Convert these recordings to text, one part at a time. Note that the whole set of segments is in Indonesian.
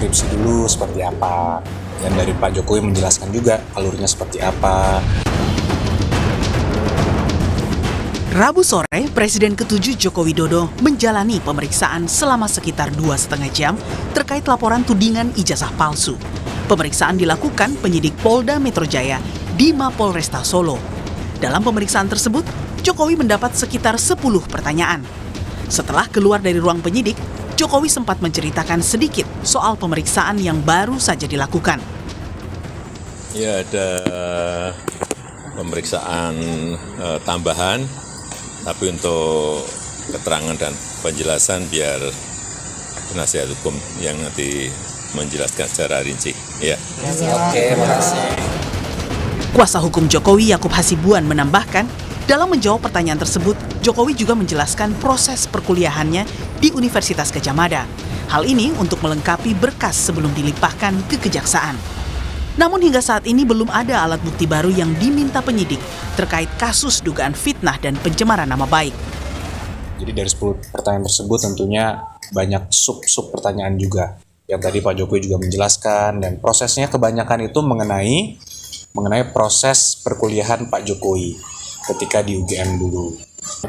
skripsi dulu seperti apa. Dan dari Pak Jokowi menjelaskan juga alurnya seperti apa. Rabu sore, Presiden ke-7 Joko Widodo menjalani pemeriksaan selama sekitar 2,5 jam terkait laporan tudingan ijazah palsu. Pemeriksaan dilakukan penyidik Polda Metro Jaya di Mapolresta Solo. Dalam pemeriksaan tersebut, Jokowi mendapat sekitar 10 pertanyaan. Setelah keluar dari ruang penyidik, Jokowi sempat menceritakan sedikit soal pemeriksaan yang baru saja dilakukan. Ya, ada pemeriksaan tambahan, tapi untuk keterangan dan penjelasan biar penasihat hukum yang nanti menjelaskan secara rinci. Ya. Oke, makasih. Kuasa hukum Jokowi Yakub Hasibuan menambahkan, dalam menjawab pertanyaan tersebut, Jokowi juga menjelaskan proses perkuliahannya di Universitas Gadjah Mada. Hal ini untuk melengkapi berkas sebelum dilimpahkan ke kejaksaan. Namun hingga saat ini belum ada alat bukti baru yang diminta penyidik terkait kasus dugaan fitnah dan pencemaran nama baik. Jadi dari 10 pertanyaan tersebut tentunya banyak sub pertanyaan juga. Yang tadi Pak Jokowi juga menjelaskan, dan prosesnya kebanyakan itu mengenai proses perkuliahan Pak Jokowi ketika di UGM dulu.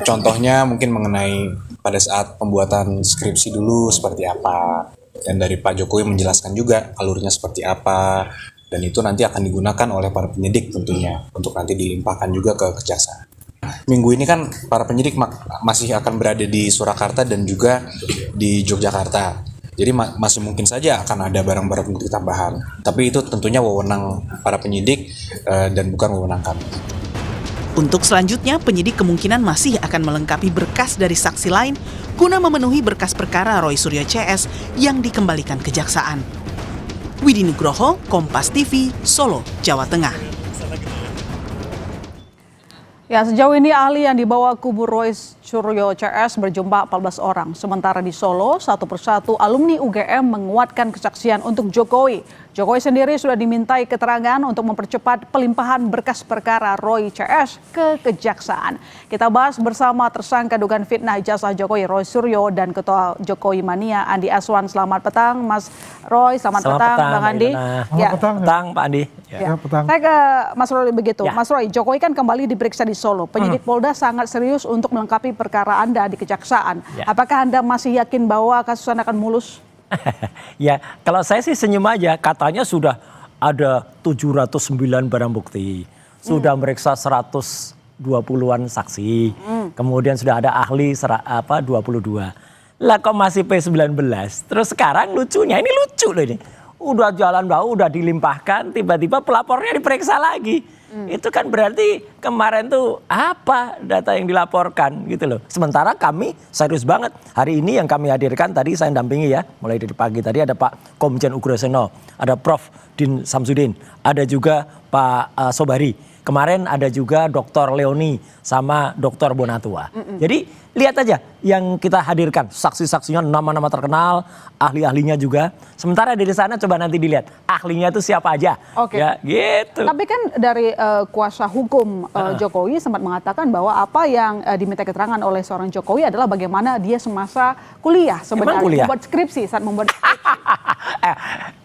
Contohnya mungkin mengenai pada saat pembuatan skripsi dulu seperti apa. Dan dari Pak Jokowi menjelaskan juga alurnya seperti apa. Dan itu nanti akan digunakan oleh para penyidik tentunya untuk nanti dilimpahkan juga ke kejaksaan. Minggu ini kan para penyidik masih akan berada di Surakarta dan juga di Yogyakarta. Jadi masih mungkin saja akan ada barang-barang bukti tambahan. Tapi itu tentunya wewenang para penyidik dan bukan wewenang kami. Untuk selanjutnya, penyidik kemungkinan masih akan melengkapi berkas dari saksi lain guna memenuhi berkas perkara Roy Suryo CS yang dikembalikan kejaksaan. Widi Nugroho, Kompas TV, Solo, Jawa Tengah. Ya, sejauh ini ahli yang dibawa kubu Roy Suryo CS berjumlah 14 orang. Sementara di Solo, satu persatu alumni UGM menguatkan kesaksian untuk Jokowi. Jokowi sendiri sudah dimintai keterangan untuk mempercepat pelimpahan berkas perkara Roy CS ke kejaksaan. Kita bahas bersama tersangka dugaan fitnah ijazah Jokowi Roy Suryo dan Ketua Jokowi Mania Andi Aswan. Selamat petang Mas Roy, selamat petang Bang Andi. Selamat petang Pak Andi. Ya. Saya ke Mas Roy begitu. Ya. Mas Roy, Jokowi kan kembali diperiksa di Solo. Penyidik Polda sangat serius untuk melengkapi perkara Anda di kejaksaan. Ya. Apakah Anda masih yakin bahwa kasus Anda akan mulus? Ya, kalau saya sih senyum aja. Katanya sudah ada 709 barang bukti. Sudah meriksa 120-an saksi. Kemudian sudah ada ahli 22. Lah kok masih P19? Terus sekarang lucunya, ini lucu loh ini. Udah jalan bau, udah dilimpahkan, tiba-tiba pelapornya diperiksa lagi. Itu kan berarti kemarin tuh apa data yang dilaporkan gitu loh. Sementara kami serius banget. Hari ini yang kami hadirkan tadi saya dampingi ya. Mulai dari pagi tadi ada Pak Komjen Ugroseno, ada Prof Din Samsudin, ada juga Pak Sobari. Kemarin ada juga Dr. Leoni sama Dr. Bonatua. Jadi lihat aja yang kita hadirkan. Saksi-saksinya nama-nama terkenal, ahli-ahlinya juga. Sementara dari sana coba nanti dilihat ahlinya itu siapa aja. Oke. Ya gitu. Tapi kan dari kuasa hukum Jokowi sempat mengatakan bahwa apa yang diminta keterangan oleh seorang Jokowi adalah bagaimana dia semasa kuliah sebenarnya. Membuat skripsi saat membuat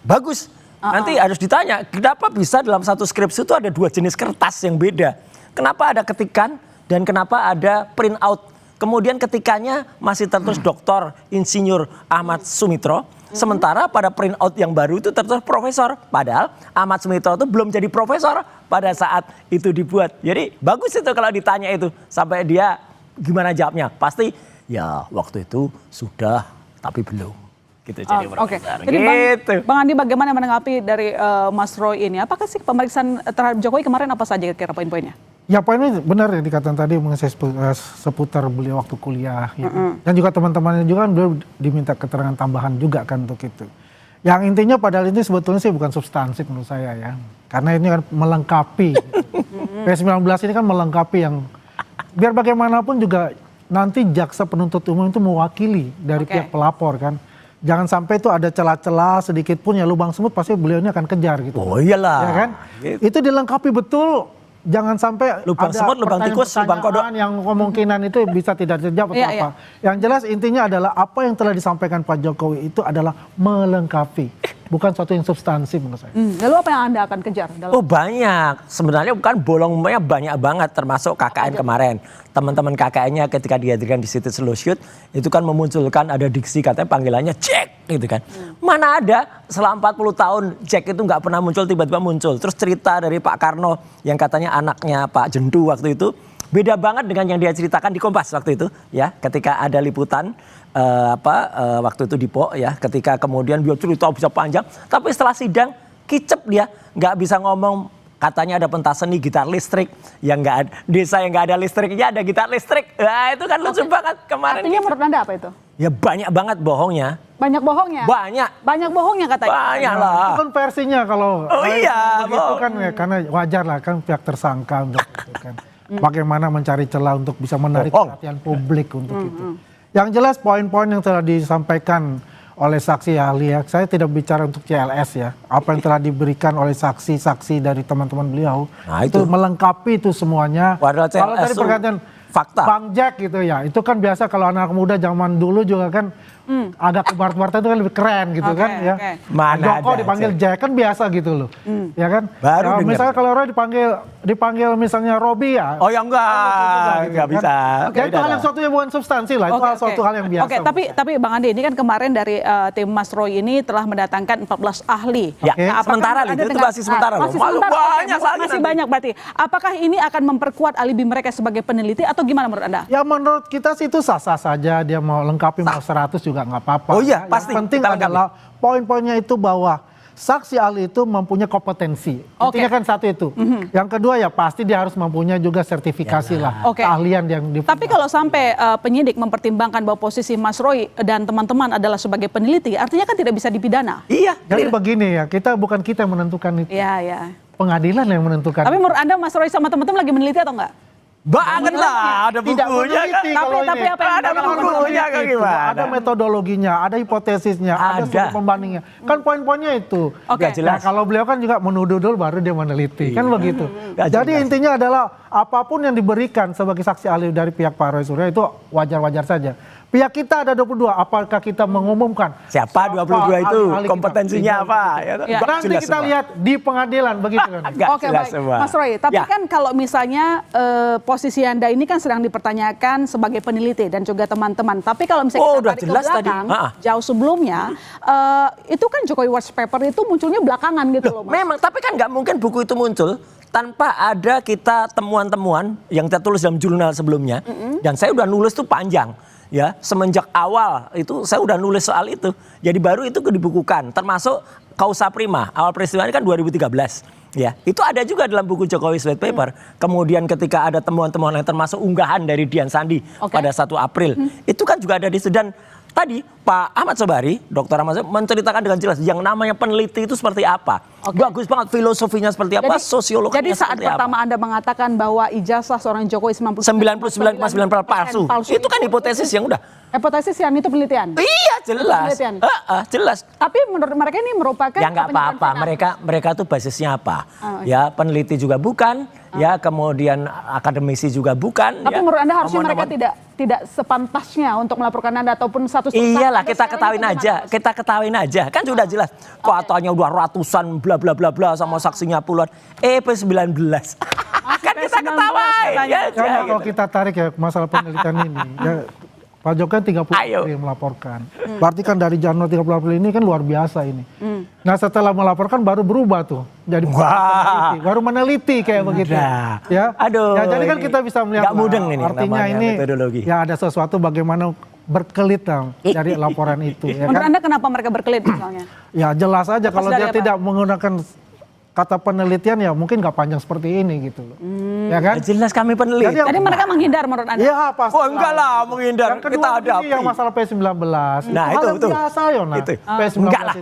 bagus. Nanti harus ditanya, kenapa bisa dalam satu skripsi itu ada 2 jenis kertas yang beda? Kenapa ada ketikan dan kenapa ada print out? Kemudian ketikannya masih tertulis Dr. Insinyur Ahmad Sumitro. Sementara pada print out yang baru itu tertulis profesor. Padahal Ahmad Sumitro itu belum jadi profesor pada saat itu dibuat. Jadi bagus itu kalau ditanya itu. Sampai dia gimana jawabnya? Pasti ya waktu itu sudah tapi belum. Gitu, Oke. Jadi gitu. Bang Andi bagaimana menanggapi dari Mas Roy ini? Apakah sih pemeriksaan terhadap Jokowi kemarin apa saja kira poin-poinnya? Ya poinnya benar yang dikatakan tadi mengenai seputar beliau waktu kuliah. Ya. Dan juga teman-temannya juga kan beliau diminta keterangan tambahan juga kan untuk itu. Yang intinya padahal ini sebetulnya sih bukan substansi menurut saya ya. Karena ini kan melengkapi. P19 ini kan melengkapi yang biar bagaimanapun juga nanti jaksa penuntut umum itu mewakili dari pihak pelapor kan. Jangan sampai itu ada celah-celah sedikit pun ya lubang semut pasti beliau ini akan kejar gitu. Oh iyalah. Ya kan? Gitu. Itu dilengkapi betul. Jangan sampai lubang ada semut, lubang tikus, lubang kodok yang kemungkinan itu bisa tidak terjawab atau apa. Yang jelas intinya adalah apa yang telah disampaikan Pak Jokowi itu adalah melengkapi. bukan suatu yang substansi menurut saya. Lalu apa yang Anda akan kejar? Oh banyak, sebenarnya bukan bolongnya banyak banget termasuk KKN kemarin. Teman-teman KKN-nya ketika dihadirkan di situs Lawsuit itu kan memunculkan ada diksi katanya panggilannya Jack gitu kan. Mana ada selama 40 tahun Jack itu nggak pernah muncul, tiba-tiba muncul. Terus cerita dari Pak Karno yang katanya anaknya Pak Jendu waktu itu beda banget dengan yang dia ceritakan di Kompas waktu itu ya, ketika ada liputan waktu itu di PO ya, ketika kemudian dia cerita bisa panjang tapi setelah sidang kicep dia, nggak bisa ngomong. Katanya ada pentas seni gitar listrik yang nggak ada, desa yang nggak ada listriknya ada gitar listrik. Nah itu kan lucu banget kemarin. Artinya menurut Anda apa itu? Ya banyak banget bohongnya. Banyak bohongnya? Banyak bohongnya katanya? Banyak lah. Itu kan versinya kalau begitu kan ya, karena wajar lah kan pihak tersangka untuk itu kan. Bagaimana mencari celah untuk bisa menarik perhatian publik untuk itu. Yang jelas poin-poin yang telah disampaikan oleh saksi ahli ya, saya tidak bicara untuk CLS ya, apa yang telah diberikan oleh saksi-saksi dari teman-teman beliau, nah, itu melengkapi itu semuanya. Padahal Kalau tadi CLS perkataan fakta. Bang Jack gitu ya, itu kan biasa kalau anak muda zaman dulu juga kan agak kebar-kebar itu kan lebih keren gitu kan ya. Mana Joko ada, dipanggil Jack kan biasa gitu loh, ya kan. Baru ya, dengar. misalnya kalau orang dipanggil misalnya Robi ya. Oh ya enggak bisa. Ya, itu hal yang suatu yang bukan substansi lah, itu suatu hal yang biasa. Oke, tapi Bang Andi ini kan kemarin dari tim Mas Roy ini telah mendatangkan 14 ahli. Ya, Nah, apakah sementara ada itu masih sementara loh. Masih sementara. Banyak lagi Masih nanti. banyak berarti. Apakah ini akan memperkuat alibi mereka sebagai peneliti atau gimana menurut Anda? Ya menurut kita sih itu sah-sah saja, dia mau lengkapi mau 100 juga nggak apa-apa. Oh iya, Yang pasti. penting Kita lengkapi. adalah poin-poinnya itu bahwa saksi ahli itu mempunyai kompetensi. Intinya kan satu itu. Yang kedua ya pasti dia harus mempunyai juga sertifikasi lah, keahlian yang Tapi kalau sampai penyidik mempertimbangkan bahwa posisi Mas Roy dan teman-teman adalah sebagai peneliti, artinya kan tidak bisa dipidana. Iya. Jadi begini ya, bukan kita yang menentukan itu. Iya. Pengadilan yang menentukan. Tapi menurut Anda Mas Roy sama teman-teman lagi meneliti atau enggak? Banget lah, ada Tidak bukunya kan. meneliti kalau Tapi ini. apa yang Ada dilakukan bukunya kan gimana? Ada metodologinya, ada hipotesisnya, ada sumber pembandingnya. Kan poin-poinnya itu. Oke. Jelas. Nah, kalau beliau kan juga menuduh dulu baru dia meneliti. Kan begitu. Gak Jadi jelas. intinya adalah apapun yang diberikan sebagai saksi ahli dari pihak Pak Roy Suryo itu wajar-wajar saja. Pihak kita ada 22, apakah kita mengumumkan Siapa 22 itu? ahli-ahli kita? Kompetensinya apa? Ya, Nanti jelas kita semua. lihat di pengadilan begitu kan. Nggak Oke, jelas baik. semua. Mas Roy, tapi Ya. kan kalau misalnya posisi Anda ini kan sedang dipertanyakan sebagai peneliti dan juga teman-teman. Tapi kalau misalnya kita udah tarik jelas ke belakang, tadi. jauh sebelumnya, itu kan Jokowi Watch Paper itu munculnya belakangan gitu loh, Mas. Memang, tapi kan nggak mungkin buku itu muncul tanpa ada kita temuan-temuan yang kita tulis dalam jurnal sebelumnya. Dan saya udah nulis tuh panjang. Ya, semenjak awal itu saya udah nulis soal itu. Jadi baru itu dibukukan, termasuk Causa Prima. Awal peristiwa ini kan 2013. Ya, itu ada juga dalam buku Jokowi White Paper. Kemudian ketika ada temuan-temuan lain termasuk unggahan dari Dian Sandi pada 1 April. Itu kan juga ada di situ. Dan tadi Pak Ahmad Sobari, Dr. Ahmad Sobari menceritakan dengan jelas yang namanya peneliti itu seperti apa. Bagus banget filosofinya seperti apa, sosiologinya Jadi saat seperti pertama apa. Anda mengatakan bahwa ijazah seorang Jokowi 99,9% palsu. Itu kan hipotesis yang udah. Hipotesis yang itu penelitian. Iya, jelas. Penelitian. Jelas. Tapi menurut mereka ini merupakan Ya nggak apa-apa, mereka tuh basisnya apa? Ya peneliti juga bukan, ya kemudian akademisi juga bukan. Tapi ya. menurut Anda harusnya mereka tidak sepantasnya untuk melaporkan Anda ataupun satu Iyalah, kita ketahuin aja. Kan sudah jelas. Katanya udah ratusan bla bla bla bla sama saksinya puluhan. P19. Kan kita ketawain. Ya, Karena kalau kita tarik ya masalah penelitian ini, ya, Pak Jokowi 30 April yang melaporkan. Berarti kan dari Januari 30 April ini kan luar biasa ini. Nah setelah melaporkan baru berubah tuh. Jadi peneliti, baru meneliti kayak begitu. Ya. Aduh. Ya, jadi kan kita bisa melihat nggak mudeng ini artinya namanya ini metodologi. ya ada sesuatu bagaimana berkelit dari laporan itu. Ya Menurut kan? Anda kenapa mereka berkelit misalnya? Ya jelas aja kalau dari dia apa? tidak menggunakan kata penelitian ya mungkin nggak panjang seperti ini gitu loh. Ya kan? Ya jelas kami peneliti. Jadi mereka menghindar menurut Anda? Ya pasti. Oh enggak lah menghindar. Yang kedua Kita ada ini yang masalah P19. Nah, hal itu, yang itu. biasa ya nah. Itu. P19 Enggak lah.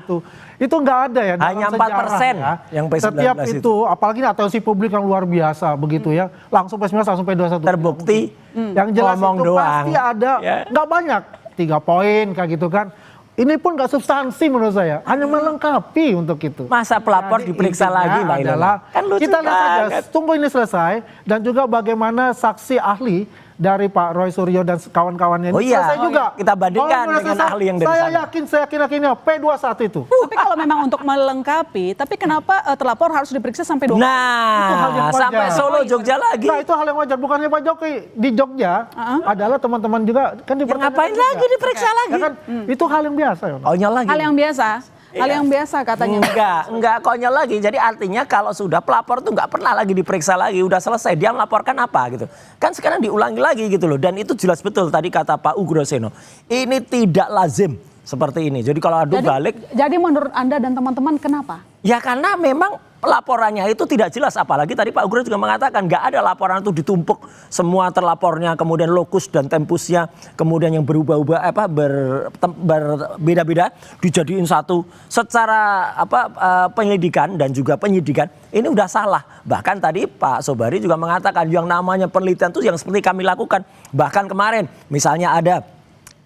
itu enggak ada ya dalam Hanya 4% sejarah ya. yang P19 Setiap itu. itu apalagi atensi publik yang luar biasa begitu ya. Langsung P19 langsung P21. Terbukti. Yang jelas ngomong itu doang. pasti ada Ya. enggak banyak 3 poin kayak gitu kan. Ini pun nggak substansi menurut saya, hanya melengkapi untuk itu. Masa pelapor Jadi diperiksa intinya lagi Mbak Ilona? adalah Kan lucu kita lihat saja, banget. tunggu ini selesai dan juga bagaimana saksi ahli dari Pak Roy Suryo dan kawan-kawannya ini Oh iya, selesai juga. kita bandingkan Kalau dengan selesai, ahli yang dari saya sana. yakinnya P21 itu. Tapi kalau memang untuk melengkapi, tapi kenapa terlapor harus diperiksa sampai 2 kali? Itu hal yang Nah, wajar. sampai Solo, Jogja lagi. Nah itu hal yang wajar, bukannya Pak Jokowi di Jogja adalah teman-teman juga kan Ya, ngapain lagi diperiksa lagi? Ya kan, itu hal yang biasa. Ya. Konyol lagi. Hal yang biasa, hal yang biasa katanya. Enggak konyol lagi. Jadi artinya kalau sudah pelapor tuh nggak pernah lagi diperiksa lagi, udah selesai. Dia melaporkan apa gitu. Kan sekarang diulangi lagi gitu loh. Dan itu jelas betul tadi kata Pak Ugroseno. Ini tidak lazim seperti ini. Jadi kalau adu balik. Jadi menurut Anda dan teman-teman kenapa? Ya karena memang laporannya itu tidak jelas. Apalagi tadi Pak Ugro juga mengatakan nggak ada laporan itu ditumpuk semua terlapornya, kemudian lokus dan tempusnya, kemudian yang berubah-ubah berbeda-beda dijadiin satu. Secara penyelidikan dan juga penyidikan ini udah salah. Bahkan tadi Pak Sobari juga mengatakan yang namanya penelitian itu yang seperti kami lakukan. Bahkan kemarin misalnya ada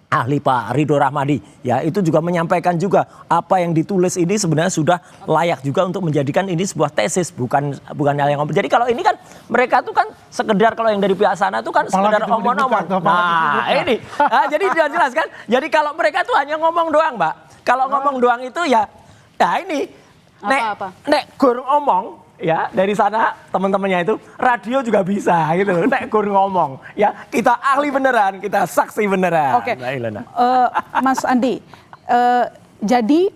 ahli Pak Ridho Rahmadi, ya itu juga menyampaikan juga apa yang ditulis ini sebenarnya sudah layak juga untuk menjadikan ini sebuah tesis, bukan hal yang ngomong. Jadi kalau ini kan mereka tuh kan sekedar kalau yang dari pihak sana tuh kan sekedar omong-omong. Nah ini, jadi tidak jelas kan. Jadi kalau mereka tuh hanya ngomong doang, Mbak. Kalau ngomong doang itu ya, nah ini, nek gur ngomong. Ya dari sana teman-temannya itu radio juga bisa gitu loh. Nek gur ngomong ya kita ahli beneran, kita saksi beneran. Oke. Nah, Mas Andi, jadi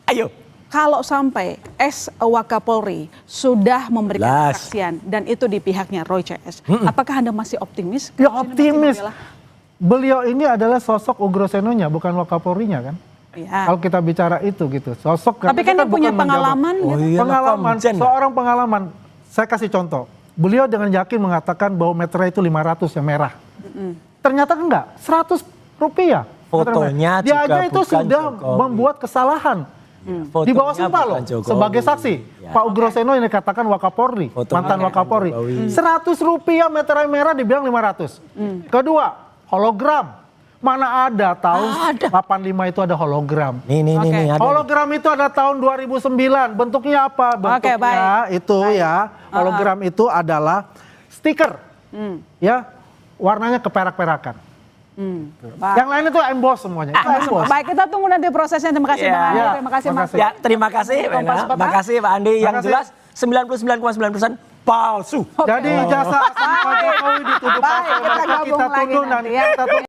ayo kalau sampai Wakapolri sudah memberikan Jelas. kesaksian dan itu di pihaknya Roy CS, apakah Anda masih optimis? Ya Masih optimis. membela? Beliau ini adalah sosok Ugrosenonya, bukan Wakapolrinya kan. Ya. Kalau kita bicara itu gitu, sosok. Tapi kan dia punya pengalaman. Oh gitu. iya, Pengalaman, komjen. seorang pengalaman. Saya kasih contoh. Beliau dengan yakin mengatakan bahwa meterai itu 500 yang merah. Ternyata enggak, 100 rupiah. Fotonya Dia juga aja itu bukan sudah Jokowi. membuat kesalahan. Fotonya Di bawah sumpah loh, bukan Jokowi. sebagai saksi. Ya. Pak Ugroseno yang dikatakan Wakapolri, Fotonya mantan bukan Wakapolri. Jokowi. 100 rupiah meterai merah dibilang 500. Kedua, hologram. Mana ada tahun 85 itu ada hologram. Nih Oke. ada. Hologram itu ada tahun 2009. Bentuknya apa? Bentuknya itu ya. Hologram itu adalah stiker. Ya, warnanya keperak-perakan. Yang lain itu emboss semuanya. Itu emboss. Baik, kita tunggu nanti prosesnya. Terima kasih Ya. Bang Andi. Ya. Terima kasih Mas. Makasih. Ya, terima kasih. Kompas Petang. Terima kasih Pak Andi. Yang Makasih. jelas 99,9% palsu. Jadi jasa Pak Jokowi dituduh Baik, palsu. kita Maka gabung lagi tunduk nanti ya. kita tunggu